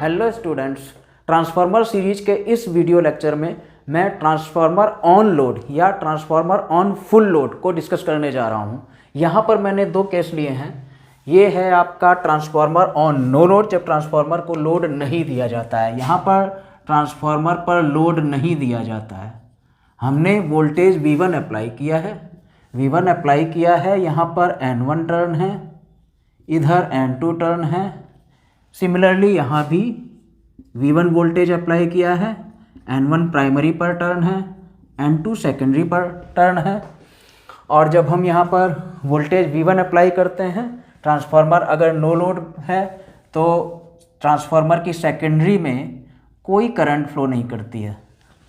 Hello students, transformer series के इस video lecture में मैं ट्रांसफार्मर ऑन लोड या ट्रांसफार्मर ऑन फुल लोड को डिस्कस करने जा रहा हूँ। यहाँ पर मैंने दो केस लिए हैं। ये है आपका ट्रांसफार्मर ऑन नो लोड, जब ट्रांसफार्मर को लोड नहीं दिया जाता है। यहाँ पर ट्रांसफार्मर पर लोड नहीं दिया जाता है। हमने वोल्टेज V1 अप्लाई किया है। V1 अप्लाई किया है, यहाँ पर N1 टर्न है, इधर N2 टर्न है। सिमिलरली यहाँ भी V1 वोल्टेज अप्लाई किया है, N1 प्राइमरी पर टर्न है, N2 सेकेंडरी पर टर्न है। और जब हम यहाँ पर वोल्टेज V1 अप्लाई करते हैं, ट्रांसफार्मर अगर नो लोड है तो ट्रांसफार्मर की सेकेंडरी में कोई करंट फ्लो नहीं करती है।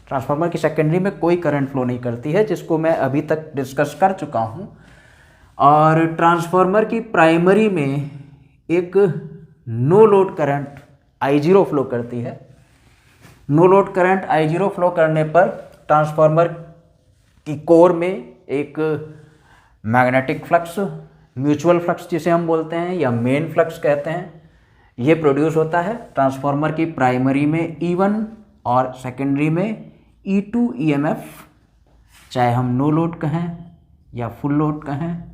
ट्रांसफार्मर की सेकेंडरी में कोई करंट फ्लो नहीं करती है, जिसको मैं अभी तक डिस्कस कर चुका हूँ। और ट्रांसफार्मर की प्राइमरी में एक no load current I0 flow करती है। No load current I0 flow करने पर ट्रांसफार्मर की कोर में एक मैग्नेटिक फ्लक्स, म्यूचुअल फ्लक्स जिसे हम बोलते हैं या मेन फ्लक्स कहते हैं, ये प्रोड्यूस होता है। ट्रांसफार्मर की प्राइमरी में E1 और सेकेंडरी में E2 EMF, चाहे हम नो लोड कहें या फुल लोड कहें,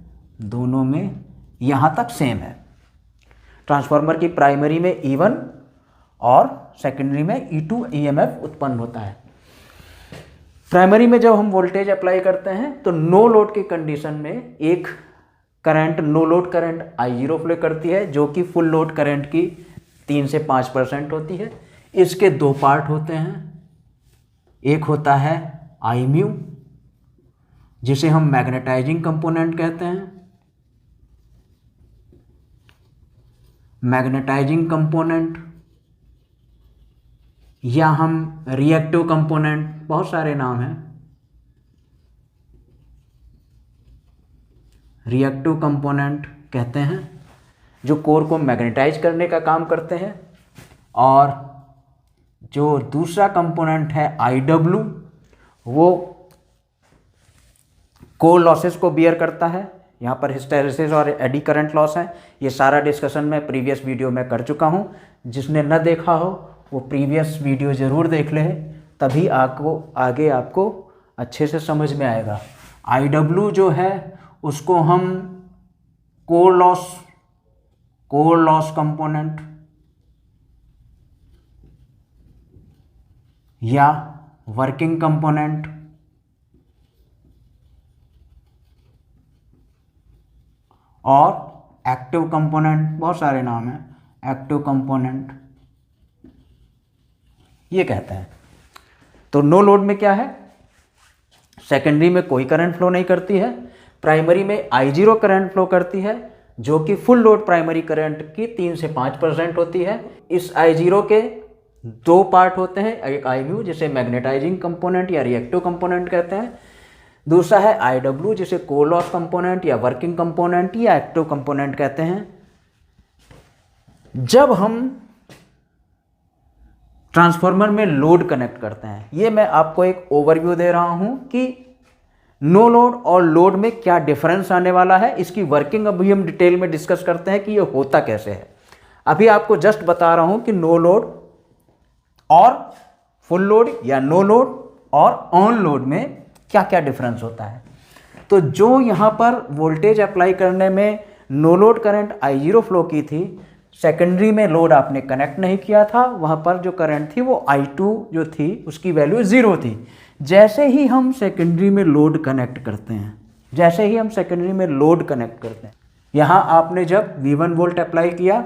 दोनों में यहाँ तक सेम है। ट्रांसफार्मर की प्राइमरी में E1 और सेकेंडरी में E2 EMF उत्पन्न होता है। प्राइमरी में जब हम वोल्टेज अप्लाई करते हैं तो नो लोड की कंडीशन में एक current, no load current I0 flow करती है, जो कि फुल लोड करंट की 3 से 5% होती है। इसके दो पार्ट होते हैं। एक होता है I म्यू, जिसे हम मैग्नेटाइजिंग कंपोनेंट कहते हैं। मैग्नेटाइजिंग कंपोनेंट या हम रिएक्टिव कंपोनेंट, बहुत सारे नाम हैं। रिएक्टिव कंपोनेंट कहते हैं जो कोर को मैग्नेटाइज करने का काम करते हैं। और जो दूसरा कंपोनेंट है IW, वो कोर लॉसेस को बियर करता है। यहाँ पर हिस्टैरिसीस और एडी करंट लॉस है। ये सारा डिस्कशन मैं प्रीवियस वीडियो में कर चुका हूँ। जिसने न देखा हो वो प्रीवियस वीडियो ज़रूर देख ले, तभी आगे आपको अच्छे से समझ में आएगा। IW जो है उसको हम कोर लॉस कंपोनेंट या वर्किंग कंपोनेंट और एक्टिव कंपोनेंट, बहुत सारे नाम हैं, एक्टिव कंपोनेंट ये कहते हैं। तो नो लोड में क्या है, सेकेंडरी में कोई करंट फ्लो नहीं करती है। प्राइमरी में I0 करंट फ्लो करती है, जो कि फुल लोड प्राइमरी करंट की 3 से 5% होती है। इस I0 के दो पार्ट होते हैं, एक I म्यू जिसे मैग्नेटाइजिंग कंपोनेंट या रिएक्टिव कंपोनेंट कहते हैं, दूसरा है IW जिसे कोर लॉस कंपोनेंट या वर्किंग कंपोनेंट या एक्टिव कंपोनेंट कहते हैं। जब हम ट्रांसफार्मर में लोड कनेक्ट करते हैं, ये मैं आपको एक ओवरव्यू दे रहा हूं कि नो लोड और लोड में क्या डिफरेंस आने वाला है। इसकी वर्किंग अभी हम डिटेल में डिस्कस करते हैं कि ये होता कैसे है। अभी आपको जस्ट बता रहा हूं कि नो लोड और फुल लोड या नो लोड और ऑन लोड में क्या क्या डिफरेंस होता है। तो जो यहाँ पर वोल्टेज अप्लाई करने में no load current I0 flow की थी, सेकेंडरी में लोड आपने कनेक्ट नहीं किया था, वहाँ पर जो करंट थी वो I2 जो थी उसकी वैल्यू 0 थी। जैसे ही हम सेकेंडरी में लोड कनेक्ट करते हैं, यहाँ आपने जब V1 वोल्ट अप्लाई किया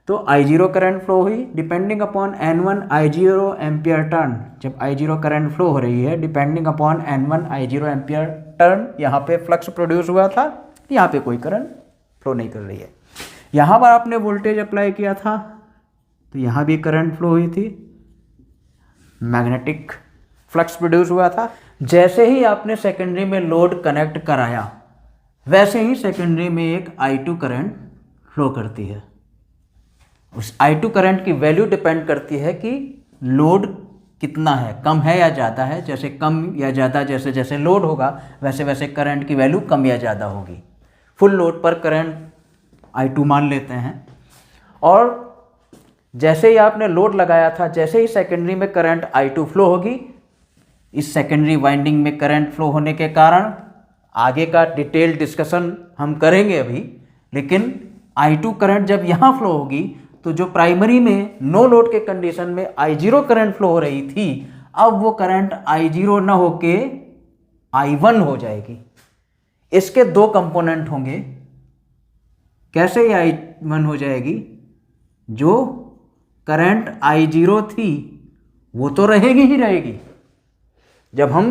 तो I0 करंट फ्लो हुई, depending upon N1 I0 ampere turn. जब I0 करंट फ्लो हो रही है, depending upon N1 I0 ampere turn, यहाँ पे फ्लक्स प्रोड्यूस हुआ था, यहाँ पे कोई करंट फ्लो नहीं कर रही है। यहाँ पर आपने वोल्टेज अप्लाई किया था तो यहाँ भी करंट फ्लो हुई थी, मैग्नेटिक फ्लक्स प्रोड्यूस हुआ था। जैसे ही आपने सेकेंडरी में लोड कनेक्ट कराया, वैसे ही सेकेंडरी में एक I2 करंट फ्लो करती है। उस I2 करंट की वैल्यू डिपेंड करती है कि लोड कितना है, कम है या ज़्यादा है। जैसे कम या ज़्यादा, जैसे जैसे लोड होगा वैसे वैसे करंट की वैल्यू कम या ज़्यादा होगी। फुल लोड पर करंट I2 मान लेते हैं। और जैसे ही आपने लोड लगाया था, जैसे ही सेकेंडरी में करंट I2 फ्लो होगी, इस सेकेंडरी वाइंडिंग में करंट फ्लो होने के कारण, आगे का डिटेल डिस्कशन हम करेंगे अभी, लेकिन I2 करंट जब यहाँ फ्लो होगी तो जो प्राइमरी में नो लोड के कंडीशन में I0 करंट फ्लो हो रही थी, अब वो करंट I0 ना होके I1 हो जाएगी। इसके दो कंपोनेंट होंगे। कैसे ये I1 हो जाएगी? जो करंट I0 थी वो तो रहेगी ही रहेगी। जब हम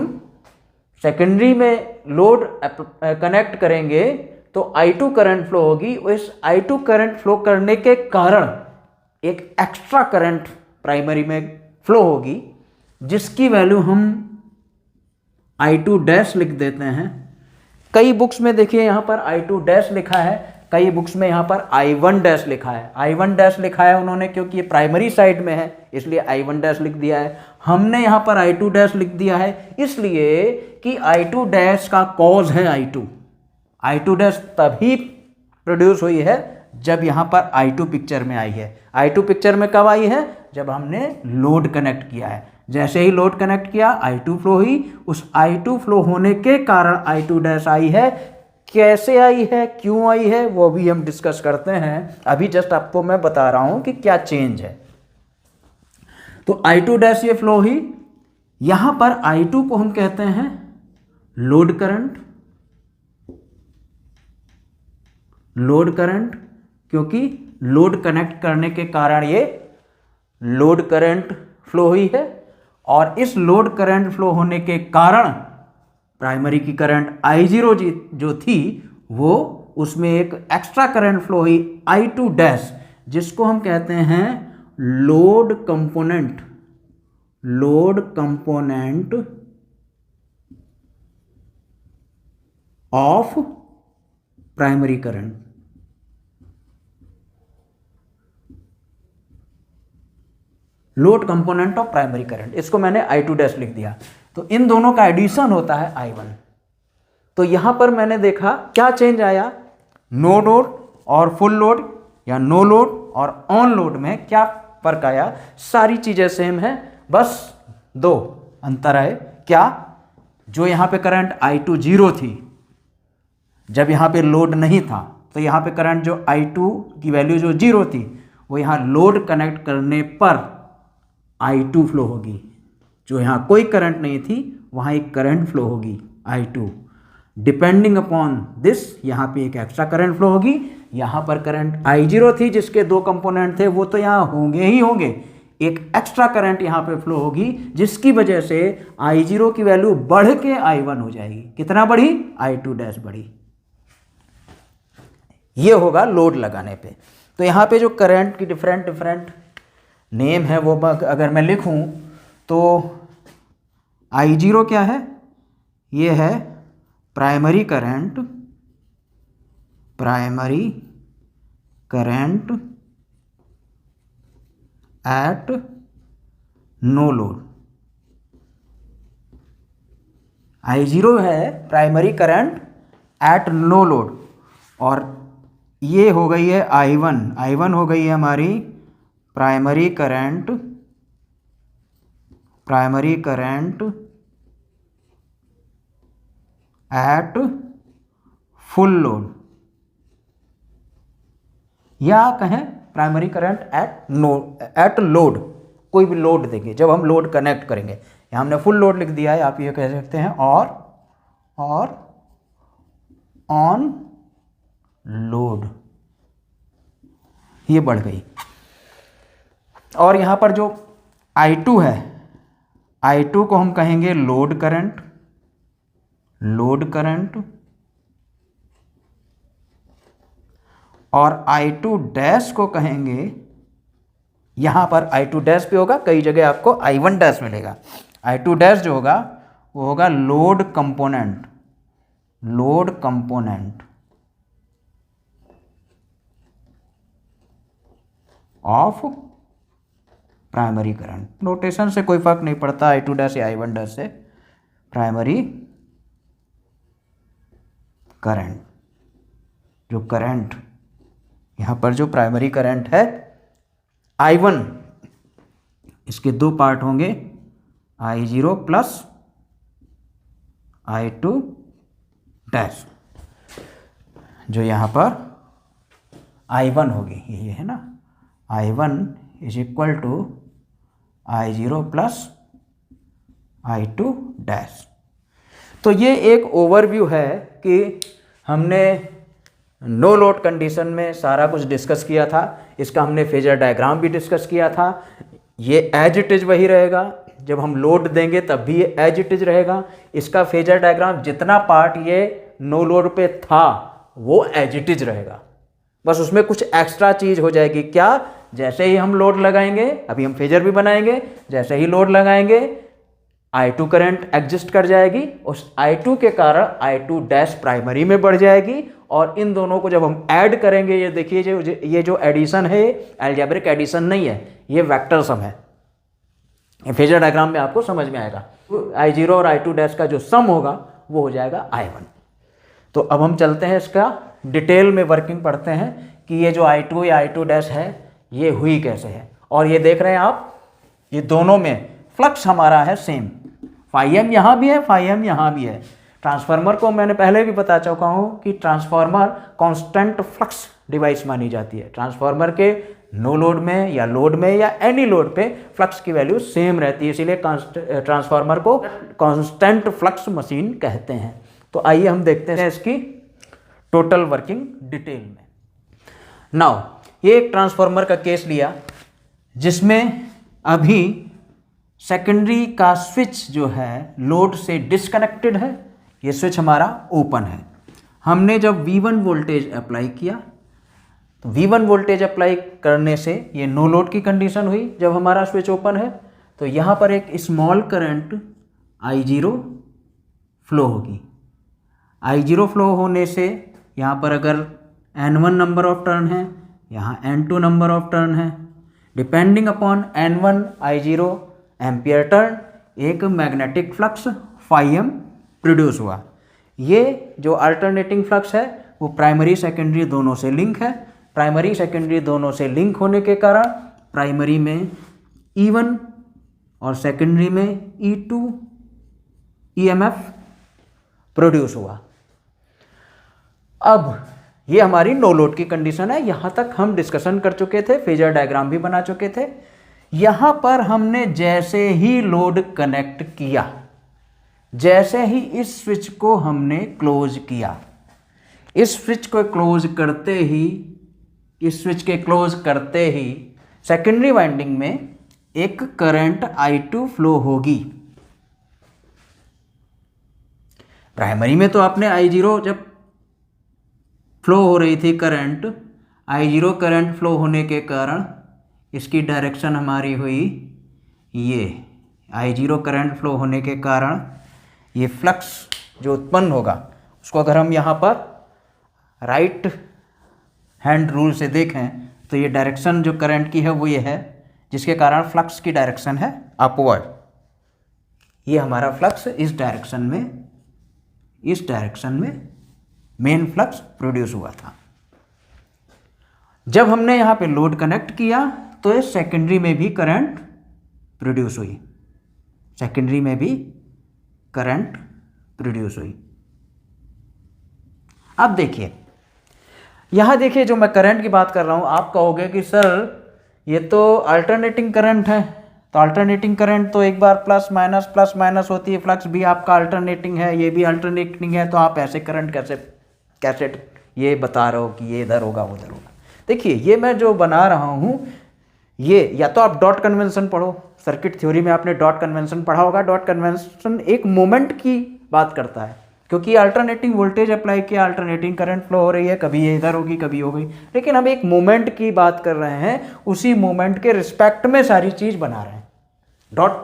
सेकेंडरी में लोड कनेक्ट करेंगे तो I2 करंट फ्लो होगी। इस I2 करंट फ्लो करने के कारण एक एक्स्ट्रा करंट प्राइमरी में फ्लो होगी, जिसकी वैल्यू हम I2 डैश लिख देते हैं। कई बुक्स में देखिए यहाँ पर I2 डैश लिखा है, कई बुक्स में यहाँ पर I1 डैश लिखा है। I1 डैश लिखा है उन्होंने क्योंकि ये प्राइमरी साइड में है, इसलिए I1 डैश लिख दिया है। हमने यहाँ पर I2 डैश लिख दिया है इसलिए कि I2 डैश का कॉज है I2। I2 डैश तभी प्रोड्यूस हुई है जब यहाँ पर I2 पिक्चर में आई है। I2 पिक्चर में कब आई है? जब हमने लोड कनेक्ट किया है। जैसे ही लोड कनेक्ट किया I2 फ्लो हुई, उस I2 फ्लो होने के कारण I2 डैश आई है। कैसे आई है, क्यों आई है, वो भी हम डिस्कस करते हैं। अभी जस्ट आपको मैं बता रहा हूं कि क्या चेंज है। तो I2 डैश ये फ्लो हुई, यहां पर I2 को हम कहते हैं लोड करंट। लोड करंट क्योंकि लोड कनेक्ट करने के कारण ये लोड करंट फ्लो हुई है, और इस लोड करंट फ्लो होने के कारण प्राइमरी की करंट I0 जो थी वो उसमें एक एक्स्ट्रा करंट फ्लो हुई I2 डैश, जिसको हम कहते हैं load component. Load component of primary current. Load component of primary current, इसको मैंने I2 डैश लिख दिया। तो इन दोनों का एडिशन होता है I1। तो यहां पर मैंने देखा क्या चेंज आया, नो लोड और फुल लोड या नो लोड और ऑन लोड में क्या फर्क आया। सारी चीजें सेम है, बस दो अंतर है। क्या? जो यहां पे करंट I2 जीरो थी, जब यहां पे लोड नहीं था, तो यहां पे करंट जो I2 की वैल्यू जो जीरो थी, वो यहां लोड कनेक्ट करने पर I2 फ्लो होगी। जो यहाँ कोई करंट नहीं थी वहाँ एक करंट फ्लो होगी I2। डिपेंडिंग अपॉन दिस यहाँ पे एक एक्स्ट्रा करंट फ्लो होगी। यहाँ पर करंट I0 थी जिसके दो कंपोनेंट थे, वो तो यहाँ होंगे ही होंगे। एक एक्स्ट्रा करंट यहाँ पे फ्लो होगी जिसकी वजह से I0 की वैल्यू बढ़ के I1 हो जाएगी। कितना बढ़ी? I2 डैश बढ़ी। ये होगा लोड लगाने पे। तो यहाँ पे जो करंट की डिफरेंट नेम है वो अगर मैं लिखूं तो I0 क्या है? ये है primary current. Primary current at no load. I0 है primary current at no load, और ये हो गई है I1। I1 हो गई है हमारी primary current at full load, या कहें प्राइमरी करंट एट लोड। कोई भी लोड देंगे जब हम लोड कनेक्ट करेंगे। यहाँ हमने फुल लोड लिख दिया है, आप ये कह सकते हैं और ऑन लोड, ये बढ़ गई। और यहाँ पर जो I2 है, I2 को हम कहेंगे लोड करंट। और I2 डैश को कहेंगे, यहाँ पर I2 डैश पे होगा, कई जगह आपको I1 डैश मिलेगा। I2 डैश जो होगा वो होगा load component of primary current. Notation से कोई फर्क नहीं पड़ता, I2 डैश या I1 डैश से। प्राइमरी करंट, जो करंट यहाँ पर जो प्राइमरी करंट है I1 इसके दो पार्ट होंगे, I0 प्लस I2 डैश, जो यहाँ पर I1 होगी, ये है ना, I1 is equal to I0 plus I2 dash. तो ये एक ओवरव्यू है कि हमने नो लोड कंडीशन में सारा कुछ डिस्कस किया था। इसका हमने फेजर डायग्राम भी डिस्कस किया था। ये एज इट इज वही रहेगा, जब हम लोड देंगे तब भी ये एज इट इज रहेगा। इसका फेजर डायग्राम जितना पार्ट ये नो लोड पे था वो एज इट इज रहेगा, बस उसमें कुछ एक्स्ट्रा चीज हो जाएगी। क्या? जैसे ही हम लोड लगाएंगे, अभी हम फेजर भी बनाएंगे, जैसे ही लोड लगाएंगे I2 करंट एग्जिस्ट कर जाएगी, उस I2 के कारण I2 डैश प्राइमरी में बढ़ जाएगी, और इन दोनों को जब हम ऐड करेंगे, ये देखिए ये जो एडिशन है अलजेब्रिक एडिशन नहीं है, ये वेक्टर सम है। फेजर डायग्राम में आपको समझ में आएगा। I0 और I2 डैश का जो सम होगा वो हो जाएगा I1। तो अब हम चलते हैं, इसका डिटेल में वर्किंग पढ़ते हैं कि ये जो I2 या I2 डैश है ये हुई कैसे है। और ये देख रहे हैं आप, ये दोनों में फ्लक्स हमारा है सेम, φm यहाँ भी है, φm यहाँ भी है। ट्रांसफार्मर को मैंने पहले भी बता चुका हूँ कि ट्रांसफार्मर कांस्टेंट फ्लक्स डिवाइस मानी जाती है। ट्रांसफार्मर के नो लोड में या लोड में या एनी लोड पे फ्लक्स की वैल्यू सेम रहती है, इसीलिए ट्रांसफार्मर को कांस्टेंट फ्लक्स मशीन कहते हैं। तो आइए हम देखते हैं इसकी टोटल वर्किंग डिटेल में। नाउ ये एक ट्रांसफार्मर का केस लिया जिसमें अभी सेकेंडरी का स्विच जो है लोड से डिस्कनेक्टेड है, ये स्विच हमारा ओपन है। हमने जब V1 वोल्टेज अप्लाई किया तो V1 वोल्टेज अप्लाई करने से ये नो लोड की कंडीशन हुई जब हमारा स्विच ओपन है। तो यहाँ पर एक स्मॉल करंट I0 फ्लो होगी। I0 फ्लो होने से यहाँ पर अगर N1 नंबर ऑफ टर्न है, यहाँ N2 नंबर ऑफ टर्न है, depending upon N1 I0 ampere turn, एक मैग्नेटिक फ्लक्स φm प्रोड्यूस हुआ। ये जो अल्टरनेटिंग फ्लक्स है वो प्राइमरी सेकेंडरी दोनों से लिंक है। प्राइमरी सेकेंडरी दोनों से लिंक होने के कारण प्राइमरी में E1 और सेकेंडरी में E2 EMF प्रोड्यूस हुआ। अब ये हमारी नो लोड की कंडीशन है। यहाँ तक हम डिस्कशन कर चुके थे, फेजर डायग्राम भी बना चुके थे। यहाँ पर हमने जैसे ही लोड कनेक्ट किया, जैसे ही इस स्विच को हमने क्लोज किया, इस स्विच को क्लोज करते ही, इस स्विच के क्लोज करते ही सेकेंडरी वाइंडिंग में एक करंट I2 फ्लो होगी। प्राइमरी में तो आपने I0 जब फ्लो हो रही थी करंट, I0 करंट फ्लो होने के कारण इसकी डायरेक्शन हमारी हुई ये, I0 करंट फ्लो होने के कारण ये फ्लक्स जो उत्पन्न होगा उसको अगर हम यहाँ पर राइट हैंड रूल से देखें तो ये डायरेक्शन जो करंट की है वो ये है, जिसके कारण फ्लक्स की डायरेक्शन है अपवर्ड। ये हमारा फ्लक्स इस डायरेक्शन में मेन फ्लक्स प्रोड्यूस हुआ था। जब हमने यहाँ पे लोड कनेक्ट किया तो ये सेकेंडरी में भी करंट प्रोड्यूस हुई, सेकेंडरी में भी करंट प्रोड्यूस हुई। अब देखिए, यहाँ देखिए जो मैं करंट की बात कर रहा हूँ, आप कहोगे कि सर ये तो अल्टरनेटिंग करंट है, तो अल्टरनेटिंग करंट तो एक बार प्लस माइनस होती है, फ्लक्स भी आपका अल्टरनेटिंग है, ये भी अल्टरनेटिंग है, तो आप ऐसे करंट कैसे ये बता रहे हो कि ये इधर होगा उधर होगा। देखिए ये मैं जो बना रहा हूँ ये, या तो आप डॉट कन्वेंशन पढ़ो, सर्किट थ्योरी में आपने डॉट कन्वेंशन पढ़ा होगा। डॉट कन्वेंशन एक मोमेंट की बात करता है, क्योंकि अल्टरनेटिंग वोल्टेज अप्लाई किया, अल्टरनेटिंग करंट फ्लो हो रही है, कभी ये इधर होगी कभी हो गई, लेकिन हम एक मोमेंट की बात कर रहे हैं, उसी मोमेंट के रिस्पेक्ट में सारी चीज़ बना रहे हैं। डॉट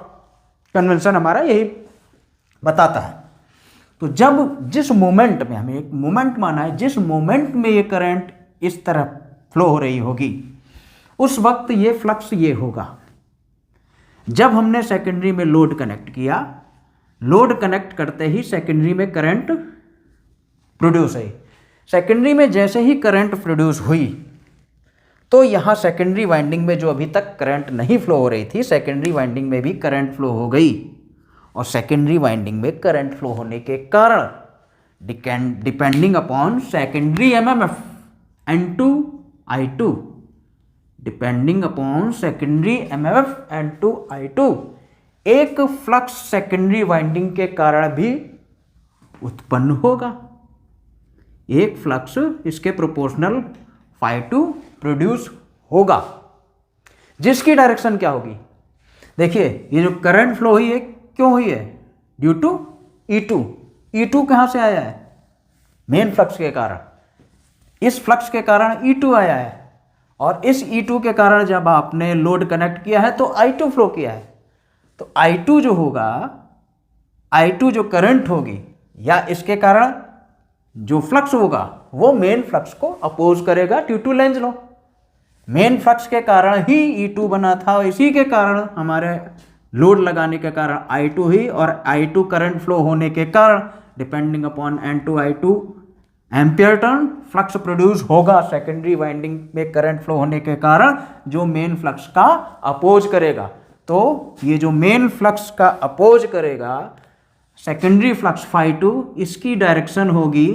कन्वेंशन हमारा यही बताता है। तो जब जिस मोमेंट में, हमें एक मोमेंट माना है, जिस मोमेंट में ये करंट इस तरह फ्लो हो रही होगी उस वक्त ये फ्लक्स ये होगा। जब हमने सेकेंडरी में लोड कनेक्ट किया, लोड कनेक्ट करते ही सेकेंडरी में करंट प्रोड्यूस हुई। सेकेंडरी में जैसे ही करंट प्रोड्यूस हुई तो यहाँ सेकेंडरी वाइंडिंग में जो अभी तक करंट नहीं फ्लो हो रही थी, सेकेंडरी वाइंडिंग में भी करंट फ्लो हो गई। और सेकेंडरी वाइंडिंग में करंट फ्लो होने के कारण depending upon secondary MMF N2 I2, depending upon secondary MMF N2 I2, एक फ्लक्स सेकेंडरी वाइंडिंग के कारण भी उत्पन्न होगा। एक फ्लक्स इसके प्रोपोर्शनल φ2 प्रोड्यूस होगा, जिसकी डायरेक्शन क्या होगी? देखिए ये जो करंट फ्लो हुई है क्यों हुई है? Due to E2। E2 कहाँ से आया है? मेन फ्लक्स के कारण। इस फ्लक्स के कारण E2 आया है, और इस E2 के कारण जब आपने लोड कनेक्ट किया है तो I2 फ्लो किया है। तो I2 जो होगा, I2 जो करंट होगी या इसके कारण जो फ्लक्स होगा वो मेन फ्लक्स को अपोज करेगा due to Lenz law. Main flux के कारण ही E2 बना था, और इसी के कारण हमारे लोड लगाने के कारण I2 ही, और I2 करंट फ्लो होने के कारण depending upon N2 I2 ampere turn flux produce होगा सेकेंडरी वाइंडिंग में करंट फ्लो होने के कारण, जो मेन फ्लक्स का अपोज करेगा। तो ये जो मेन फ्लक्स का अपोज करेगा सेकेंडरी फ्लक्स φ2, इसकी डायरेक्शन होगी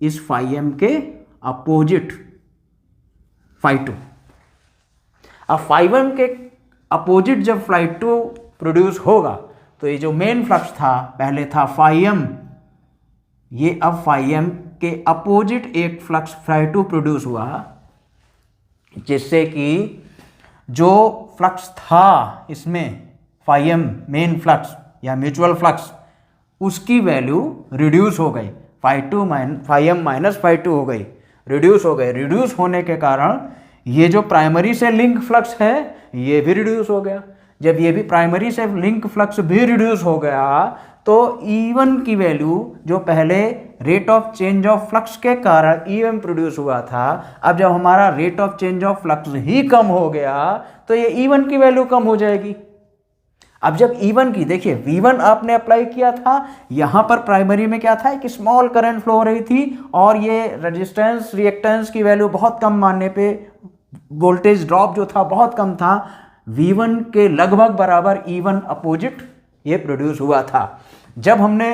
इस φm के अपोजिट φ2। अब φm के अपोजिट जब φ2 प्रोड्यूस होगा तो ये जो मेन फ्लक्स था, पहले था φm, ये अब φm के अपोजिट एक फ्लक्स φ2 प्रोड्यूस हुआ, जिससे कि जो फ्लक्स था इसमें φm मेन फ्लक्स या म्यूचुअल फ्लक्स, उसकी वैल्यू रिड्यूस हो गई, φm माइनस φ2 हो गई, रिड्यूस हो गए। रिड्यूस होने के कारण ये जो प्राइमरी से लिंक फ्लक्स है ये भी रिड्यूस हो गया। जब ये भी प्राइमरी से लिंक फ्लक्स भी रिड्यूस हो गया तो E1 की वैल्यू, जो पहले rate of change of flux के कारण E1 प्रोड्यूस हुआ था, अब जब हमारा rate of change of flux ही कम हो गया तो ये E1 की वैल्यू कम हो जाएगी। अब जब E1 की, देखिए V1 आपने अप्लाई किया था, यहाँ पर प्राइमरी में क्या था, एक स्मॉल करंट फ्लो हो रही थी, और ये रेजिस्टेंस रिएक्टेंस की वैल्यू बहुत कम मानने पे वोल्टेज ड्रॉप जो था बहुत कम था, V1 के लगभग बराबर E1 अपोजिट ये प्रोड्यूस हुआ था। जब हमने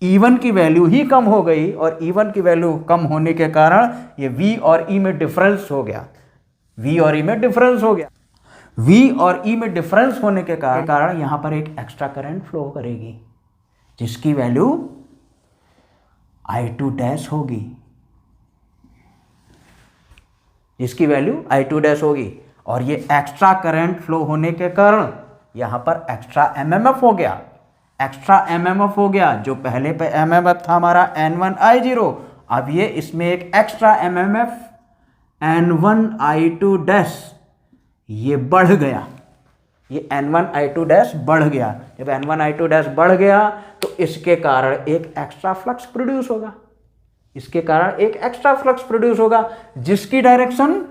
E1 की वैल्यू ही कम हो गई, और E1 की वैल्यू कम होने के कारण ये V और E में डिफरेंस हो गया, V और E में डिफरेंस हो गया। V और E में डिफरेंस होने के कारण यहां पर एक एक्स्ट्रा करंट फ्लो करेगी, जिसकी वैल्यू I2 डैश होगी, जिसकी वैल्यू I2 डैश होगी। और ये एक्स्ट्रा करंट फ्लो होने के कारण यहां पर एक्स्ट्रा एमएमएफ हो गया, एक्स्ट्रा एमएमएफ हो गया। जो पहले पे एमएमएफ था हमारा N1 I0, अब ये इसमें एक extra MMF N1 I2 dash ये बढ़ गया, ये N1 I2 डैश बढ़ गया। जब N1 I2 डैश बढ़ गया तो इसके कारण एक एक्स्ट्रा फ्लक्स प्रोड्यूस होगा, इसके कारण एक एक्स्ट्रा फ्लक्स प्रोड्यूस होगा, जिसकी डायरेक्शन,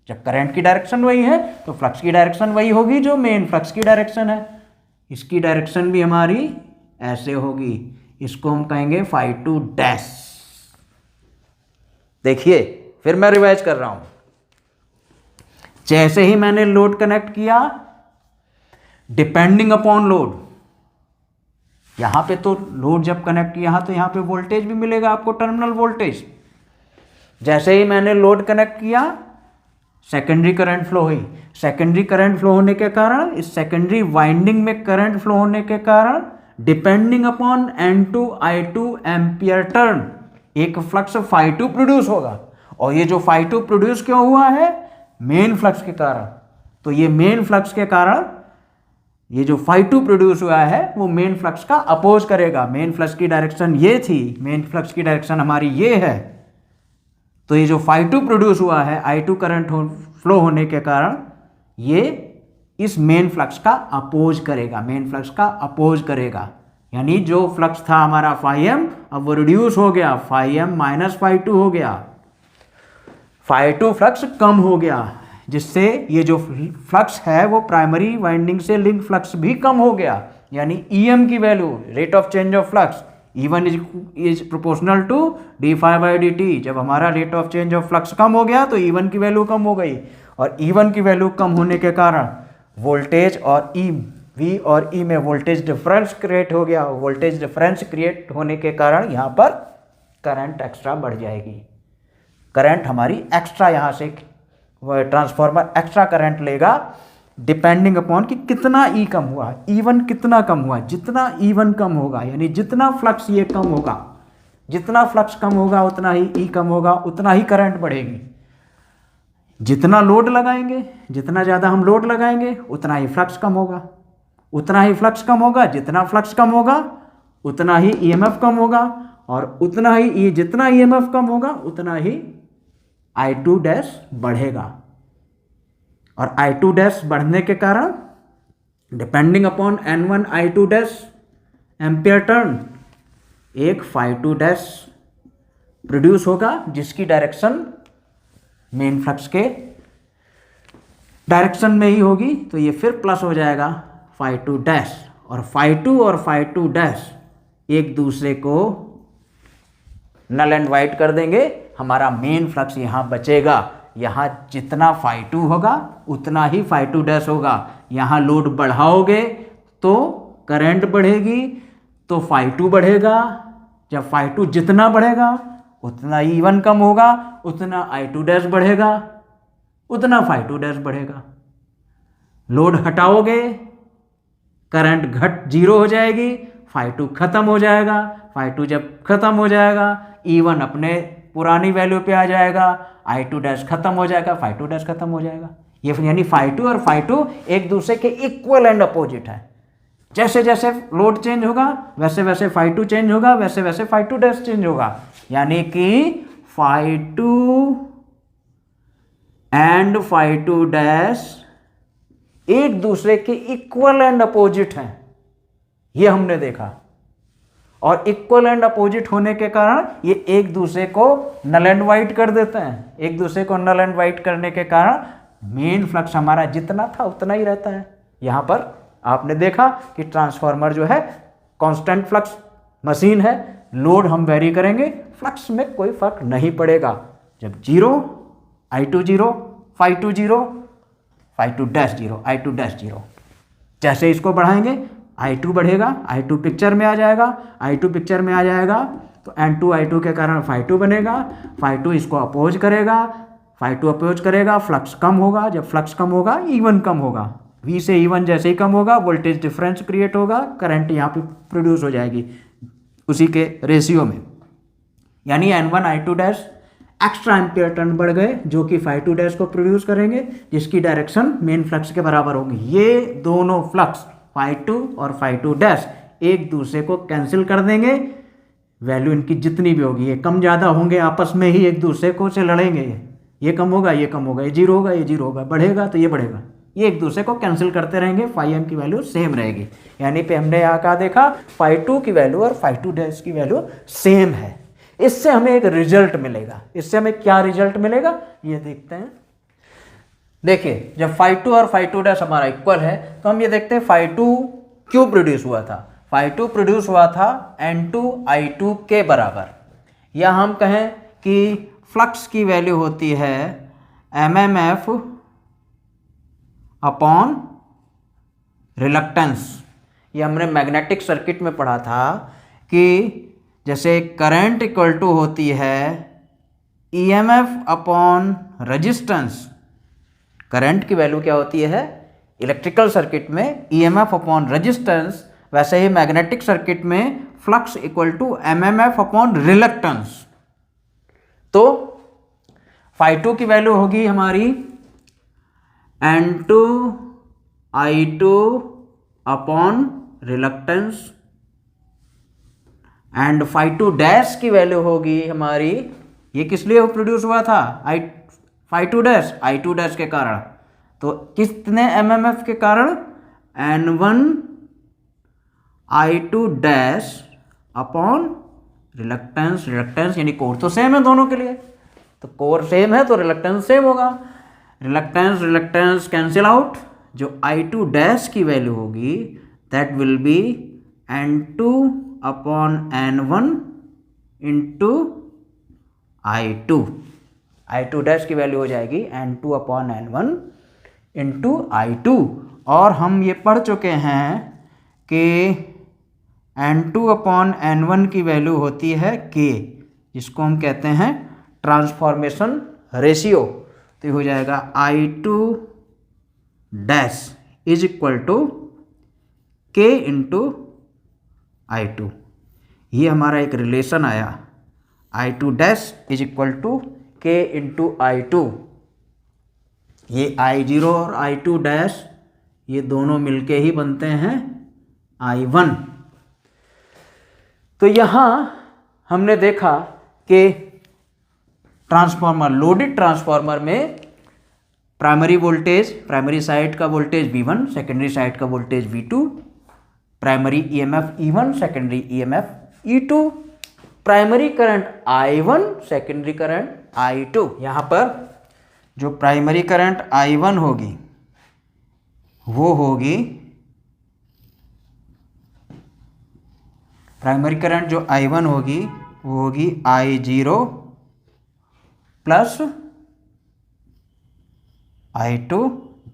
जब करंट की डायरेक्शन वही है तो फ्लक्स की डायरेक्शन वही होगी जो मेन फ्लक्स की डायरेक्शन है। इसकी डायरेक्शन भी हमारी ऐसे होगी, इसको हम कहेंगे φ2 डैश। देखिए फिर मैं रिवाइज कर रहा हूं, जैसे ही मैंने लोड कनेक्ट किया, डिपेंडिंग अपॉन लोड, यहां पे तो लोड जब कनेक्ट किया तो यहां पे वोल्टेज भी मिलेगा आपको, टर्मिनल वोल्टेज। जैसे ही मैंने लोड कनेक्ट किया, सेकेंडरी करंट फ्लो हुई, सेकेंडरी करंट फ्लो होने के कारण, इस सेकेंडरी वाइंडिंग में करंट फ्लो होने के कारण depending upon N2 I2 ampere turn एक फ्लक्स φ2 प्रोड्यूस होगा। और ये जो φ2 प्रोड्यूस क्यों हुआ है? मेन फ्लक्स के कारण। तो ये मेन फ्लक्स के कारण ये जो φ2 प्रोड्यूस हुआ है वो मेन फ्लक्स का अपोज करेगा। मेन फ्लक्स की डायरेक्शन ये थी, मेन फ्लक्स की डायरेक्शन हमारी ये है, तो ये जो φ2 प्रोड्यूस हुआ है I2 करंट फ्लो होने के कारण ये इस मेन फ्लक्स का अपोज करेगा, मेन फ्लक्स का अपोज करेगा। यानी जो फ्लक्स था हमारा φm अब वो रिड्यूस हो गया, φm माइनस φ2 हो गया, φ2 फ्लक्स कम हो गया, जिससे ये जो फ्लक्स है वो प्राइमरी वाइंडिंग से लिंक फ्लक्स भी कम हो गया। यानी EM की value, rate of change of flux, E1 is proportional to d∅dt। जब हमारा rate of change of flux कम हो गया तो E1 की वैल्यू कम हो गई, और E1 की वैल्यू कम होने के कारण वोल्टेज और V और E में वोल्टेज डिफरेंस क्रिएट हो गया। वोल्टेज डिफरेंस क्रिएट होने के कारण यहाँ पर करंट एक्स्ट्रा बढ़ जाएगी। करंट हमारी एक्स्ट्रा यहाँ से ट्रांसफार्मर एक्स्ट्रा करंट लेगा डिपेंडिंग अपॉन कि कितना E कम हुआ, E1 कितना कम हुआ। जितना E1 कम होगा यानी जितना फ्लक्स ये कम होगा, जितना फ्लक्स कम होगा उतना ही E कम होगा, उतना ही करंट बढ़ेगी। जितना लोड लगाएंगे, जितना ज़्यादा हम लोड लगाएंगे उतना ही फ्लक्स कम होगा, उतना ही फ्लक्स कम होगा। जितना फ्लक्स कम होगा उतना ही EMF कम होगा, और उतना ही जितना EMF कम होगा उतना ही I2 डैश बढ़ेगा। और I2 डैश बढ़ने के कारण depending upon N1 I2 dash ampere turn एक φ2 डैश प्रोड्यूस होगा, जिसकी डायरेक्शन मेन फ्लक्स के डायरेक्शन में ही होगी। तो ये फिर प्लस हो जाएगा φ2 डैश, और φ2 और φ2 डैश एक दूसरे को नल एंड वाइड कर देंगे। हमारा मेन फ्लक्स यहाँ बचेगा। यहाँ जितना φ2 होगा उतना ही φ2 डैश होगा। यहाँ लोड बढ़ाओगे तो करंट बढ़ेगी, तो φ2 बढ़ेगा। जब φ2 जितना बढ़ेगा उतना E1 कम होगा, उतना I2 डैश बढ़ेगा, उतना φ2 डैश बढ़ेगा। लोड हटाओगे करंट घट जीरो हो जाएगी, φ2 खत्म हो जाएगा। φ2 जब खत्म हो जाएगा E1 अपने पुरानी वैल्यू पे आ जाएगा, I2 डैश खत्म हो जाएगा, φ2 डैश खत्म हो जाएगा। ये यानी φ2 और φ2 एक दूसरे के इक्वल एंड अपोजिट है। जैसे जैसे लोड चेंज होगा वैसे वैसे φ2 चेंज होगा, वैसे वैसे φ2 डैश चेंज होगा। यानी कि φ2 एंड φ2 डैश एक दूसरे के इक्वल एंड अपोजिट हैं, ये हमने देखा। और इक्वल एंड अपोजिट होने के कारण ये एक दूसरे को नल एंड वाइड कर देते हैं। एक दूसरे को नल एंड वाइड करने के कारण मेन फ्लक्स हमारा जितना था उतना ही रहता है। यहाँ पर आपने देखा कि ट्रांसफार्मर जो है कांस्टेंट फ्लक्स मशीन है, लोड हम वेरी करेंगे, फ्लक्स में कोई फर्क नहीं पड़ेगा। जब zero I2 zero, φ2 zero, φ2 dash zero, I2 dash zero. जैसे इसको बढ़ाएंगे I2 बढ़ेगा, I2 पिक्चर में आ जाएगा। I2 पिक्चर में आ जाएगा तो N2 I2 के कारण φ2 बनेगा। φ2 इसको अपोज करेगा, φ2 अपोज करेगा, फ्लक्स कम होगा। जब फ्लक्स कम होगा E1 कम होगा। V से E1 जैसे ही कम होगा वोल्टेज डिफरेंस क्रिएट होगा, करंट यहाँ पे प्रोड्यूस हो जाएगी उसी के रेशियो में। यानी N1 I2 dash extra ampere turn बढ़ गए जो कि φ2 डैश को प्रोड्यूस करेंगे, जिसकी डायरेक्शन मेन फ्लक्स के बराबर होगी। ये दोनों फ्लक्स φ2 और φ2 डैश एक दूसरे को कैंसिल कर देंगे। वैल्यू इनकी जितनी भी होगी, ये कम ज़्यादा होंगे, आपस में ही एक दूसरे को से लड़ेंगे। ये कम होगा, ये कम होगा, ये जीरो होगा, ये जीरो होगा, बढ़ेगा तो ये बढ़ेगा। ये एक दूसरे को कैंसिल करते रहेंगे, φm की वैल्यू सेम रहेगी। यानी पे हमने यहाँ क्या देखा, φ2 की वैल्यू और φ2 डैश की वैल्यू सेम है। इससे हमें एक रिजल्ट मिलेगा। इससे हमें क्या रिजल्ट मिलेगा ये देखते हैं। देखिए जब φ2 और φ2 डैश हमारा इक्वल है तो हम ये देखते हैं φ2 क्यों प्रोड्यूस हुआ था। φ2 प्रोड्यूस हुआ था N2 I2 के बराबर, या हम कहें कि फ्लक्स की वैल्यू होती है MMF अपॉन रिलक्टेंस। ये हमने मैग्नेटिक सर्किट में पढ़ा था कि जैसे करंट इक्वल टू होती है EMF अपॉन रेजिस्टेंस। करंट की वैल्यू क्या होती है इलेक्ट्रिकल सर्किट में EMF अपॉन रेजिस्टेंस, वैसे ही मैग्नेटिक सर्किट में flux equal to MMF upon reluctance. तो φ2 की वैल्यू होगी हमारी N2 I2 upon reluctance, and φ2 dash की वैल्यू होगी हमारी, ये किस लिए प्रोड्यूस हुआ था φ2 डैश I2 डैश के कारण। तो कितने MMF के कारण N1 I2 dash upon reluctance. Reluctance यानी कोर तो सेम है दोनों के लिए, तो कोर सेम है तो रिलक्टेंस सेम होगा। रिलक्टेंस रिलक्टेंस कैंसिल आउट, जो I2 डैश की वैल्यू होगी that will be N2 upon N1 into I2। I2 dash की वैल्यू हो जाएगी N2 upon N1 into I2। और हम ये पढ़ चुके हैं कि N2 अपॉन N1 की वैल्यू होती है K, जिसको हम कहते हैं ट्रांसफॉर्मेशन रेशियो। तो ये हो जाएगा I2 dash is equal to K into I2। ये हमारा एक रिलेशन आया, I2 dash is equal to K into I2। ये I0 और I2 डैश ये दोनों मिलके ही बनते हैं I1। तो यहाँ हमने देखा कि ट्रांसफार्मर, लोडेड ट्रांसफार्मर में प्राइमरी वोल्टेज, प्राइमरी साइड का वोल्टेज V1, सेकेंडरी साइड का voltage V2, primary EMF E1, secondary EMF E2, primary current I1, secondary current I2। यहाँ पर जो प्राइमरी करंट I1 होगी वो होगी, प्राइमरी करंट जो I1 होगी वो होगी I0 plus I2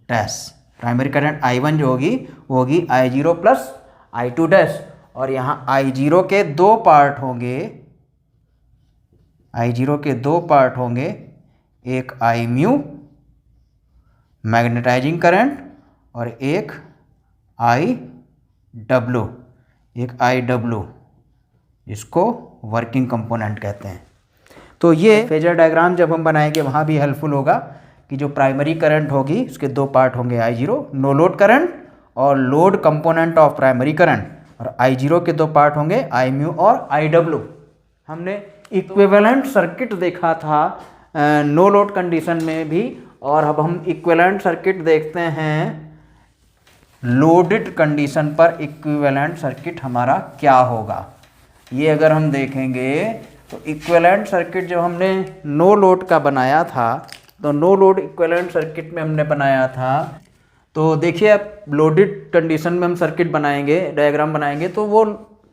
dash. Primary current I1 जो होगी वो होगी I0 प्लस I2 डैश। और यहाँ I0 के दो पार्ट होंगे, I0 के दो पार्ट होंगे, एक I म्यू मैग्नेटाइजिंग करंट और एक IW, इसको वर्किंग कंपोनेंट कहते हैं। तो ये फेजर डायग्राम जब हम बनाएंगे वहाँ भी हेल्पफुल होगा कि जो प्राइमरी करंट होगी इसके दो पार्ट होंगे, I0 नो लोड करंट और load component of primary current, और I0 के दो पार्ट होंगे I म्यू और IW। हमने इक्विवेलेंट सर्किट देखा था नो लोड कंडीशन में भी, और अब हम इक्विवेलेंट सर्किट देखते हैं लोडेड कंडीशन पर। इक्विवेलेंट सर्किट हमारा क्या होगा ये अगर हम देखेंगे तो इक्विवेलेंट सर्किट जब हमने नो लोड का बनाया था, तो नो लोड इक्विवेलेंट सर्किट में हमने बनाया था, तो देखिए अब लोडेड कंडीशन में हम सर्किट बनाएंगे, डायग्राम बनाएंगे, तो वो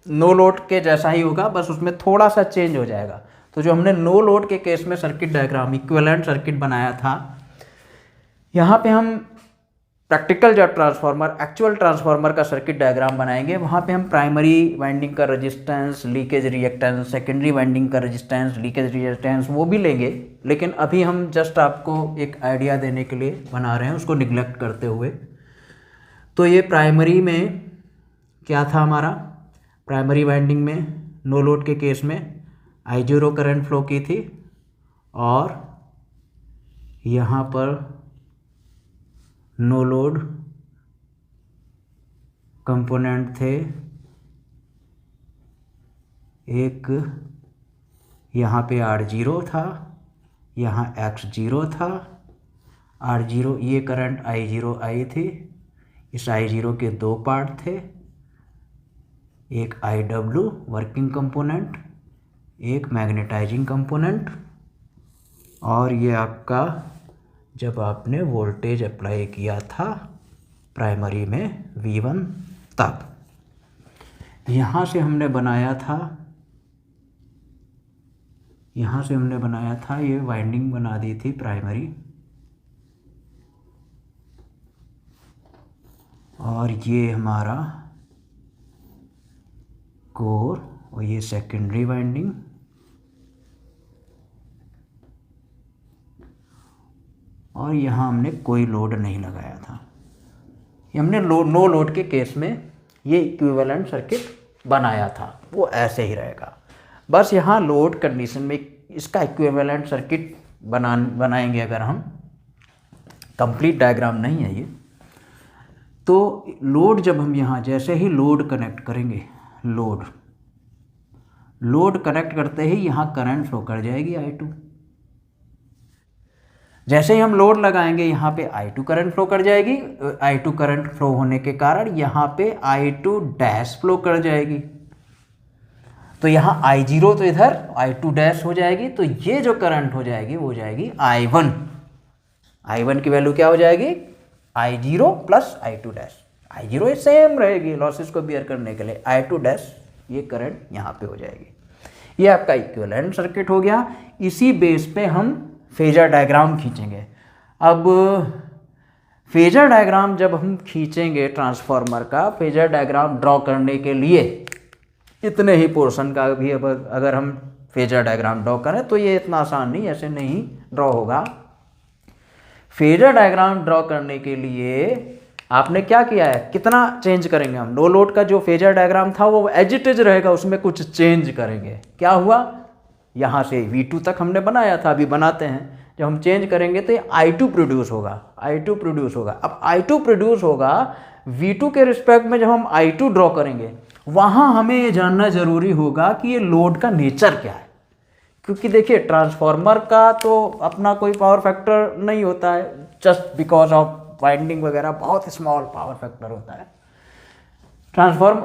नो लोड के जैसा ही होगा, बस उसमें थोड़ा सा चेंज हो जाएगा। तो जो हमने नो लोड के केस में सर्किट डायग्राम इक्विवेलेंट सर्किट बनाया था, यहाँ पे हम प्रैक्टिकल जो ट्रांसफार्मर, एक्चुअल ट्रांसफार्मर का सर्किट डायग्राम बनाएंगे, वहाँ पे हम प्राइमरी वाइंडिंग का resistance, leakage reactance, secondary winding का रेजिस्टेंस, लीकेज रिएक्टेंस वो भी लेंगे, लेकिन अभी हम जस्ट आपको एक आइडिया देने के लिए बना रहे हैं, उसको निगलेक्ट करते हुए। तो ये प्राइमरी में क्या था हमारा, प्राइमरी वाइंडिंग में नो लोड के केस में I0 करंट फ्लो की थी, और यहाँ पर नो लोड कंपोनेंट थे, एक यहाँ पे R0 था, यहाँ X0 था। R0 ये करंट I0 आई थी, इस I0 के दो पार्ट थे, एक IW वर्किंग कंपोनेंट, एक मैग्नेटाइजिंग कंपोनेंट, और ये आपका जब आपने वोल्टेज अप्लाई किया था प्राइमरी में V1, तब यहाँ से हमने बनाया था, यहाँ से हमने बनाया था, ये वाइंडिंग बना दी थी प्राइमरी, और ये हमारा कोर, और ये सेकेंडरी वाइंडिंग, और यहाँ हमने कोई लोड नहीं लगाया था। ये हमने नो लोड के केस में ये इक्विवेलेंट सर्किट बनाया था, वो ऐसे ही रहेगा। बस यहाँ लोड कंडीशन में इसका इक्विवेलेंट सर्किट बनाएंगे अगर हम, कंप्लीट डायग्राम नहीं है ये। तो लोड जब हम यहाँ जैसे ही लोड कनेक्ट करेंगे, लोड कनेक्ट करते ही यहाँ करंट फ्लो कर जाएगी I2। जैसे ही हम लोड लगाएंगे यहाँ पे I2 करंट फ्लो कर जाएगी, I2 करंट फ्लो होने के कारण यहाँ पे I2 डैश फ्लो कर जाएगी। तो यहाँ I0 तो इधर I2 डैश हो जाएगी, तो ये जो करंट हो जाएगी वो हो जाएगी I1। I1 की वैल्यू क्या हो जाएगी, I0 plus I2 dash. I0 same रहेगी लॉसेस को बियर करने के लिए, I2 डैश ये करंट यहाँ पे हो जाएगी। ये आपका इक्विवेलेंट सर्किट हो गया। इसी बेस पे हम फेजर डायग्राम खींचेंगे। अब फेजर डायग्राम जब हम खींचेंगे ट्रांसफार्मर का, फेजर डायग्राम ड्रॉ करने के लिए इतने ही पोर्शन का भी अब अगर हम फेजर डायग्राम ड्रॉ करें तो ये इतना आसान नहीं, ऐसे नहीं ड्रॉ होगा। फेजर डायग्राम ड्रॉ करने के लिए आपने क्या किया है, कितना चेंज करेंगे हम। नो लोड का जो फेजर डायग्राम था वो एज इट इज रहेगा, उसमें कुछ चेंज करेंगे। क्या हुआ, यहाँ से V2 तक हमने बनाया था, अभी बनाते हैं। जब हम चेंज करेंगे तो I2 प्रोड्यूस होगा, I2 प्रोड्यूस होगा। अब I2 प्रोड्यूस होगा V2 के रिस्पेक्ट में। जब हम I2 ड्रॉ करेंगे वहाँ हमें ये जानना ज़रूरी होगा कि ये लोड का नेचर क्या है, क्योंकि देखिए ट्रांसफार्मर का तो अपना कोई पावर फैक्टर नहीं होता है, जस्ट बिकॉज ऑफ वाइंडिंग वगैरह बहुत स्मॉल पावर फैक्टर होता है ट्रांसफॉर्म।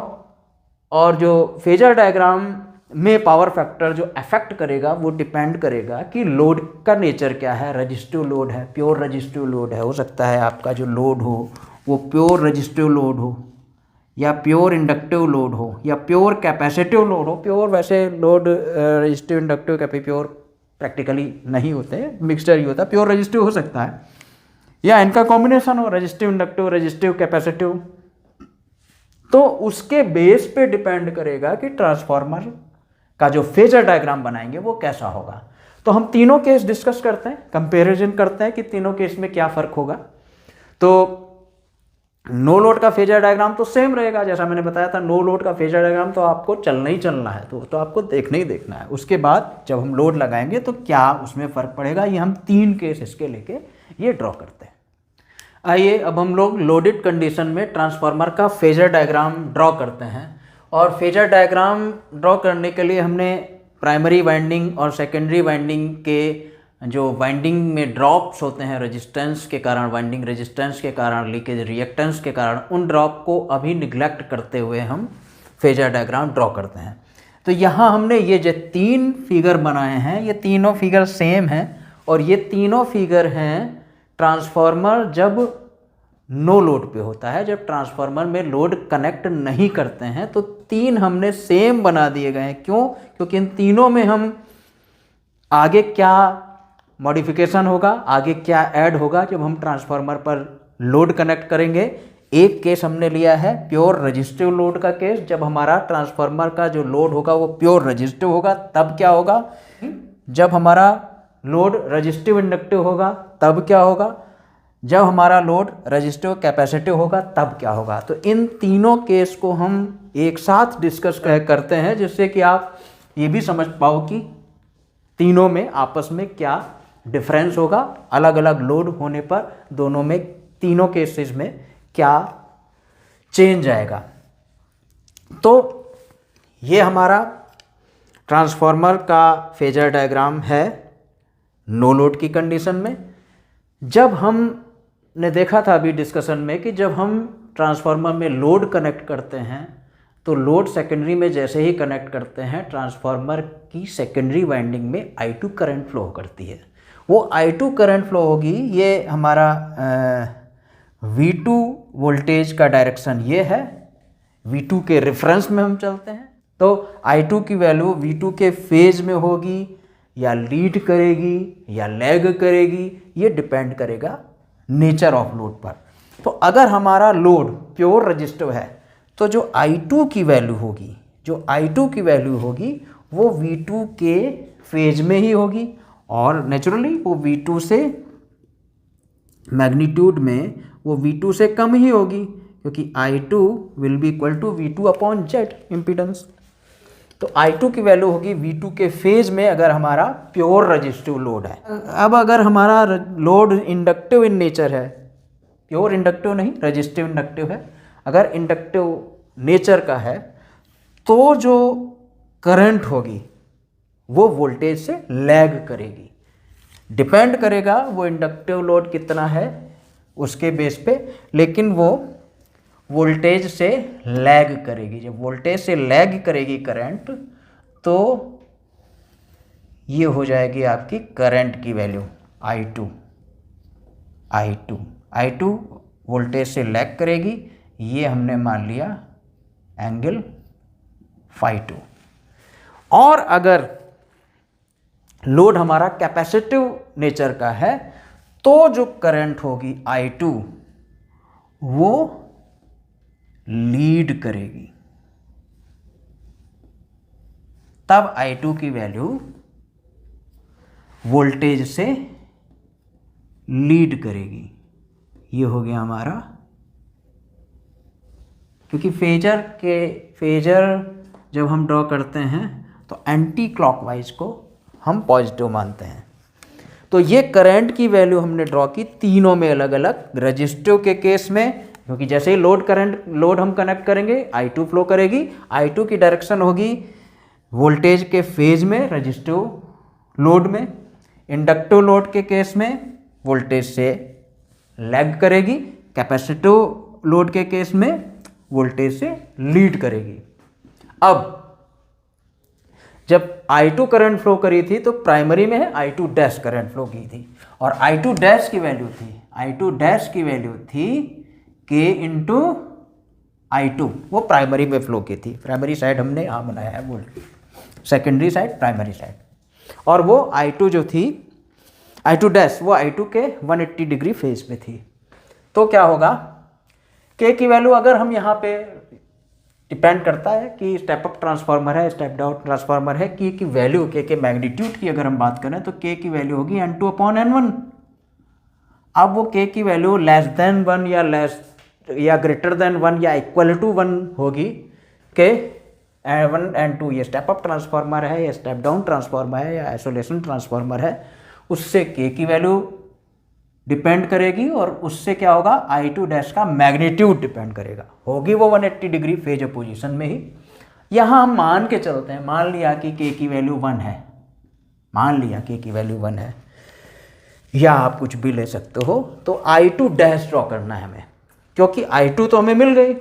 और जो फेजर डायग्राम में पावर फैक्टर जो अफेक्ट करेगा वो डिपेंड करेगा कि लोड का नेचर क्या है। रजिस्टिव लोड है, प्योर रजिस्टिव लोड है, हो सकता है आपका जो लोड हो वो प्योर रजिस्टिव लोड हो, या प्योर इंडक्टिव लोड हो, या प्योर कैपेसिटिव लोड हो। प्योर वैसे लोड रजिस्टिव इंडक्टिव कैपे प्योर प्रैक्टिकली नहीं होते, मिक्सचर ही होता है। प्योर रजिस्टिव हो सकता है या इनका कॉम्बिनेशन हो, रजिस्टिव इंडक्टिव, रजिस्टिव कैपेसिटिव। तो उसके बेस पे डिपेंड करेगा कि ट्रांसफार्मर का जो फेजर डायग्राम बनाएंगे वो कैसा होगा। तो हम तीनों केस डिस्कस करते हैं, कंपैरिजन करते हैं कि तीनों केस में क्या फ़र्क होगा। तो नो लोड का फेजर डायग्राम तो सेम रहेगा, जैसा मैंने बताया था। नो लोड का फेजर डायग्राम तो आपको चलना ही चलना है, तो आपको देखना ही देखना है। उसके बाद जब हम लोड लगाएंगे तो क्या उसमें फ़र्क पड़ेगा, ये हम 3 केस इसके लेके ये ड्रॉ करते हैं। आइए अब हम लोग लोडेड कंडीशन में ट्रांसफार्मर का फेजर डायग्राम ड्रॉ करते हैं। और फेजर डायग्राम ड्रॉ करने के लिए हमने प्राइमरी वाइंडिंग और सेकेंडरी वाइंडिंग के जो वाइंडिंग में ड्रॉप्स होते हैं रेजिस्टेंस के कारण, वाइंडिंग रेजिस्टेंस के कारण, लीकेज रिएक्टेंस के कारण, उन ड्रॉप को अभी निगलेक्ट करते हुए हम फेजर डायग्राम ड्रॉ करते हैं। तो यहाँ हमने ये जो 3 फिगर बनाए हैं, ये तीनों फिगर सेम हैं। और ये तीनों फिगर हैं ट्रांसफार्मर जब नो लोड पे होता है, जब ट्रांसफार्मर में लोड कनेक्ट नहीं करते हैं। तो 3 हमने सेम बना दिए गए हैं। क्यों? क्योंकि इन तीनों में हम आगे क्या मॉडिफिकेशन होगा, आगे क्या ऐड होगा जब हम ट्रांसफार्मर पर लोड कनेक्ट करेंगे। एक केस हमने लिया है प्योर रजिस्टिव लोड का केस, जब हमारा ट्रांसफार्मर का जो लोड होगा वो प्योर रजिस्टिव होगा तब क्या होगा, जब हमारा लोड रजिस्टिव इंडक्टिव होगा तब क्या होगा, जब हमारा लोड रजिस्टिव कैपेसिटिव होगा तब क्या होगा। तो इन तीनों केस को हम एक साथ डिस्कस करते हैं, जिससे कि आप ये भी समझ पाओ कि तीनों में आपस में क्या डिफरेंस होगा, अलग अलग लोड होने पर दोनों में, तीनों केसेस में क्या चेंज आएगा। तो ये हमारा ट्रांसफार्मर का फेजर डायग्राम है नो लोड की कंडीशन में। जब हमने देखा था अभी डिस्कशन में कि जब हम ट्रांसफार्मर में लोड कनेक्ट करते हैं तो लोड सेकेंडरी में जैसे ही कनेक्ट करते हैं ट्रांसफार्मर की सेकेंडरी वाइंडिंग में I2 करंट फ्लो करती है। वो I2 करंट फ्लो होगी, ये हमारा V2 वोल्टेज का डायरेक्शन ये है, V2 के रेफरेंस में हम चलते हैं। तो I2 की वैल्यू V2 के फेज में होगी, या लीड करेगी या लैग करेगी, ये डिपेंड करेगा नेचर ऑफ लोड पर। तो अगर हमारा लोड प्योर रजिस्टिव है तो जो I2 की वैल्यू होगी, जो I2 की वैल्यू होगी वो V2 के फेज में ही होगी, और नेचुरली वो V2 से मैग्नीट्यूड में वो V2 से कम ही होगी, क्योंकि I2 will be equal to V2 upon Z impedance. तो I2 की वैल्यू होगी V2 के फेज में अगर हमारा प्योर रजिस्टिव लोड है। अब अगर हमारा लोड इंडक्टिव इन नेचर है, प्योर इंडक्टिव नहीं रजिस्टिव इंडक्टिव है, अगर इंडक्टिव नेचर का है तो जो करंट होगी वो वोल्टेज से लैग करेगी। डिपेंड करेगा वो इंडक्टिव लोड कितना है उसके बेस पे, लेकिन वो वोल्टेज से लैग करेगी। जब वोल्टेज से लैग करेगी करंट तो ये हो जाएगी आपकी करंट की वैल्यू I2 वोल्टेज से लैग करेगी। ये हमने मान लिया एंगल phi2। और अगर लोड हमारा कैपेसिटिव नेचर का है तो जो करंट होगी I2 वो लीड करेगी, तब I2 की वैल्यू वोल्टेज से लीड करेगी। ये हो गया हमारा, क्योंकि फेजर जब हम ड्रॉ करते हैं तो एंटी क्लॉकवाइज को हम पॉजिटिव मानते हैं। तो ये करंट की वैल्यू हमने ड्रॉ की तीनों में अलग अलग। रजिस्टिव के केस में, क्योंकि जैसे ही लोड हम कनेक्ट करेंगे I2 फ्लो करेगी, I2 की डायरेक्शन होगी वोल्टेज के फेज में रजिस्टिव लोड में। इंडक्टिव लोड के केस में वोल्टेज से लैग करेगी, कैपेसिटिव लोड के केस में वोल्टेज से लीड करेगी। अब जब I2 करंट फ्लो करी थी तो प्राइमरी में I2 डैश करंट फ्लो की थी, और I2 डैश की वैल्यू थी K इंटू I2, वो प्राइमरी में फ्लो की थी। प्राइमरी साइड हमने यहाँ बनाया है volt, secondary side primary side. और वो I2 जो थी, I2 डैश, वो I2 के 180 डिग्री फेज में थी। तो क्या होगा, K की वैल्यू अगर हम यहाँ पे डिपेंड करता है कि स्टेप अप ट्रांसफार्मर है, स्टेप डाउन ट्रांसफार्मर है, K की वैल्यू, K के मैग्नीट्यूड की अगर हम बात करें तो K की वैल्यू होगी N2/N1। अब वो K की वैल्यू लेस देन 1 या ग्रेटर देन 1 या इक्वल टू 1 होगी। K N1 N2 ये स्टेप अप ट्रांसफार्मर है या स्टेप डाउन ट्रांसफार्मर है या आइसोलेशन ट्रांसफार्मर है, उससे K की वैल्यू डिपेंड करेगी और उससे क्या होगा, I2 डैश का मैग्नीट्यूड डिपेंड करेगा। होगी वो 180 डिग्री फेज अपोजिशन में ही। यहाँ हम मान के चलते हैं, मान लिया कि K की वैल्यू 1 है, मान लिया K की वैल्यू 1 है, या आप कुछ भी ले सकते हो। तो I2 डैश ड्रॉ करना है हमें, क्योंकि I2 तो हमें मिल गई,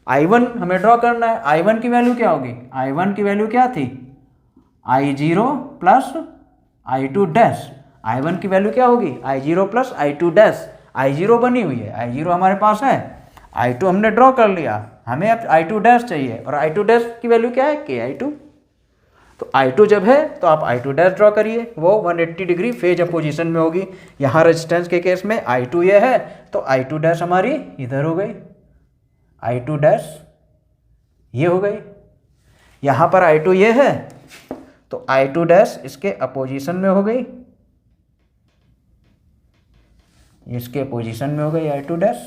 I1 हमें ड्रॉ करना है। I1 की वैल्यू क्या होगी, I1 की वैल्यू क्या थी, I0 plus I2 dash. I1 की वैल्यू क्या होगी, I0 plus I2 dash. I0 बनी हुई है, I0 हमारे पास है, I2 हमने ड्रॉ कर लिया, हमें अब I2 डैश चाहिए, और I2 डैश की वैल्यू क्या है, KI2। तो I2 जब है तो आप I2 डैश ड्रॉ करिए, वो 180 डिग्री फेज अपोजिशन में होगी। यहाँ रेजिस्टेंस के केस में I2 ये है तो I2 डैश हमारी इधर हो गई, I2 डैश ये हो गई। यहाँ पर I2 ये है तो I2 डैश इसके अपोजिशन में हो गई, इसके पोजीशन में हो गई I2 डैश,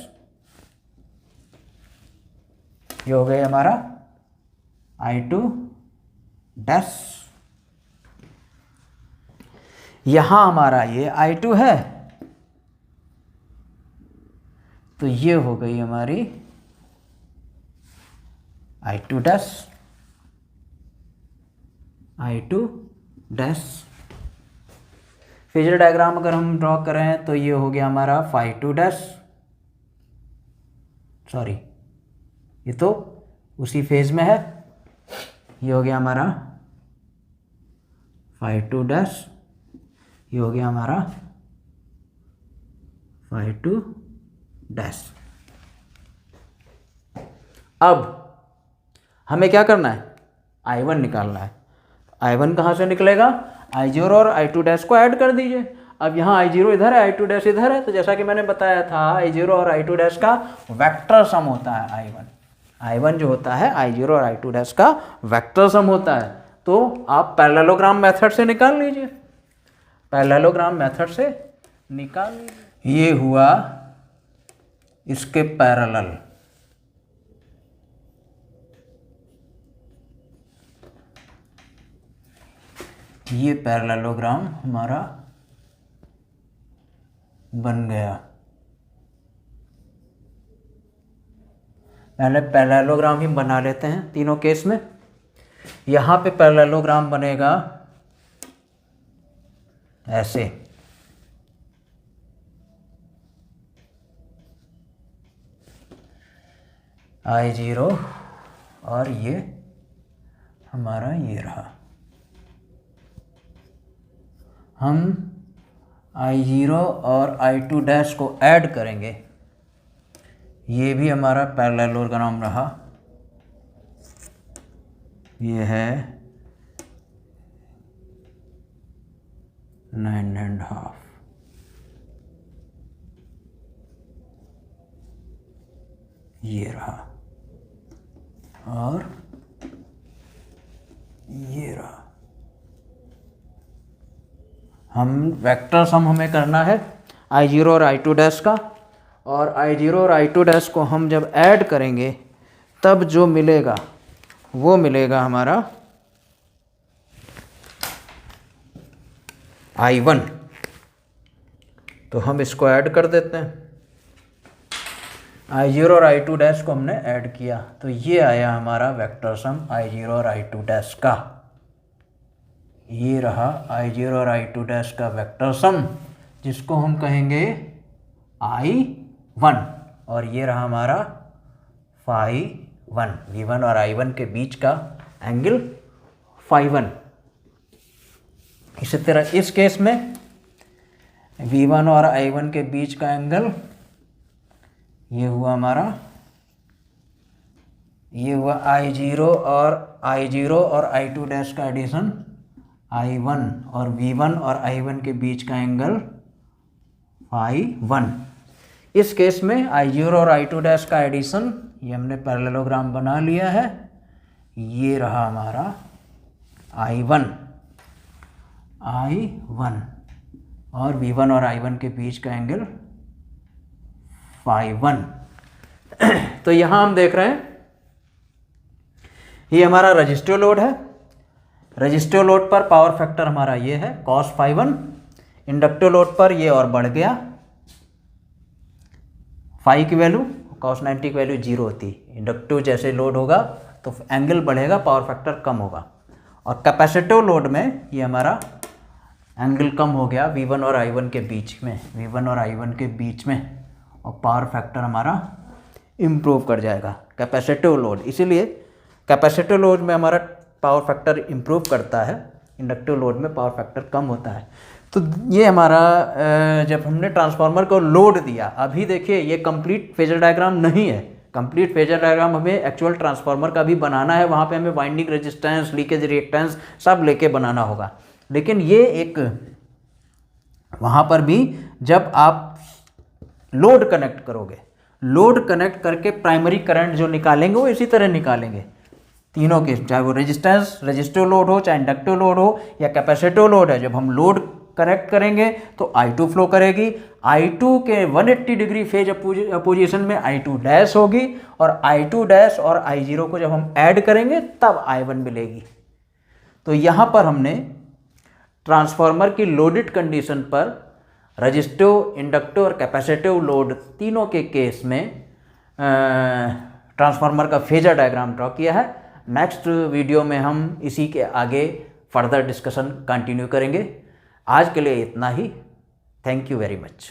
ये हो गई हमारा I2 डैश। यहां हमारा ये I2 है तो ये हो गई हमारी I2 dash, I2 dash. Phasor diagram अगर हम ड्रॉ करें तो ये हो गया हमारा phi2 डैश, सॉरी ये तो उसी फेज में है, ये हो गया हमारा phi2 डैश, ये हो गया हमारा phi2 डैश। अब हमें क्या करना है, I1 निकालना है। I1 कहाँ से निकलेगा, I0 और I2 डैश को ऐड कर दीजिए। अब यहाँ I0 इधर है, I2 डैश इधर है, तो जैसा कि मैंने बताया था I0 और I2 डैश का वेक्टर सम होता है I1 जो होता है I0 और I2 डैश का वेक्टर सम होता है। तो आप पैरेललोग्राम मेथड से निकाल लीजिए, पैरेललोग्राम मेथड से निकाल लीजिए। ये हुआ इसके पैरेलल, ये पैरेललोग्राम हमारा बन गया। पहले पैरेललोग्राम ही बना लेते हैं तीनों केस में। यहाँ पे पैरेललोग्राम बनेगा ऐसे, I0 और ये हमारा ये रहा। हम I0 और I2 डैश को ऐड करेंगे, ये भी हमारा पैरेललोग्राम रहा। ये है 9.5, ये रहा, और ये रहा। हम वेक्टर सम हमें करना है I0 और I2 डैश का, और I0 और I2 डैश को हम जब ऐड करेंगे तब जो मिलेगा वो मिलेगा हमारा I1। तो हम इसको ऐड कर देते हैं, I0 और I2 डैश को हमने ऐड किया तो ये आया हमारा वेक्टर सम I0 और I2 डैश का। ये रहा I0 और I2 डैश का वेक्टर सम, जिसको हम कहेंगे I1, और ये रहा हमारा φ1। V1 और I1 के बीच का एंगल φ1। इसी तरह इस केस में V1 और I1 के बीच का एंगल ये हुआ हमारा, ये हुआ I0 और I2 डैश का एडिशन I1, और V1 और I1 के बीच का एंगल φ1। इस केस में I0 और I2 डैश का एडिशन, ये हमने पैरेललोग्राम बना लिया है, ये रहा हमारा I1, और V1 और I1 के बीच का एंगल φ1। तो यहाँ हम देख रहे हैं ये हमारा रजिस्टिव लोड है। रजिस्टिव लोड पर पावर फैक्टर हमारा ये है cos φ1। इंडक्टिव लोड पर ये और बढ़ गया, फाई की वैल्यू cos 90 की वैल्यू 0 होती। इंडक्टिव जैसे लोड होगा तो एंगल बढ़ेगा, पावर फैक्टर कम होगा। और कैपेसिटिव लोड में ये हमारा एंगल कम हो गया V1 और I1 के बीच में, V1 और I1 के बीच में, और पावर फैक्टर हमारा इम्प्रूव कर जाएगा कैपेसिटिव लोड। इसीलिए कैपेसिटिव लोड में हमारा पावर फैक्टर इम्प्रूव करता है, इंडक्टिव लोड में पावर फैक्टर कम होता है। तो ये हमारा जब हमने ट्रांसफार्मर को लोड दिया, अभी देखिए ये कंप्लीट फेजर डायग्राम नहीं है। कंप्लीट फेजर डायग्राम हमें एक्चुअल ट्रांसफार्मर का भी बनाना है, वहाँ पे हमें वाइंडिंग रेजिस्टेंस, लीकेज रिएक्टेंस सब लेके बनाना होगा। लेकिन ये एक, वहाँ पर भी जब आप लोड कनेक्ट करोगे, लोड कनेक्ट करके प्राइमरी करंट जो निकालेंगे वो इसी तरह निकालेंगे तीनों के, चाहे वो रेजिस्टेंस रजिस्टिव लोड हो, चाहे इंडक्टिव लोड हो या कैपेसिटिव लोड है। जब हम लोड कनेक्ट करेंगे तो I2 फ्लो करेगी, I2 के 180 डिग्री फेज अपोजिशन में I2 डैश होगी, और I2 डैश और I0 को जब हम ऐड करेंगे तब I1 मिलेगी। तो यहाँ पर हमने ट्रांसफार्मर की लोडेड कंडीशन पर रजिस्टिव, इंडक्टिव और कैपेसिटिव लोड तीनों के केस में ट्रांसफार्मर का फेजर डायग्राम ड्रॉ किया है। नेक्स्ट वीडियो में हम इसी के आगे फर्दर डिस्कशन कंटिन्यू करेंगे। आज के लिए इतना ही। Thank you very much.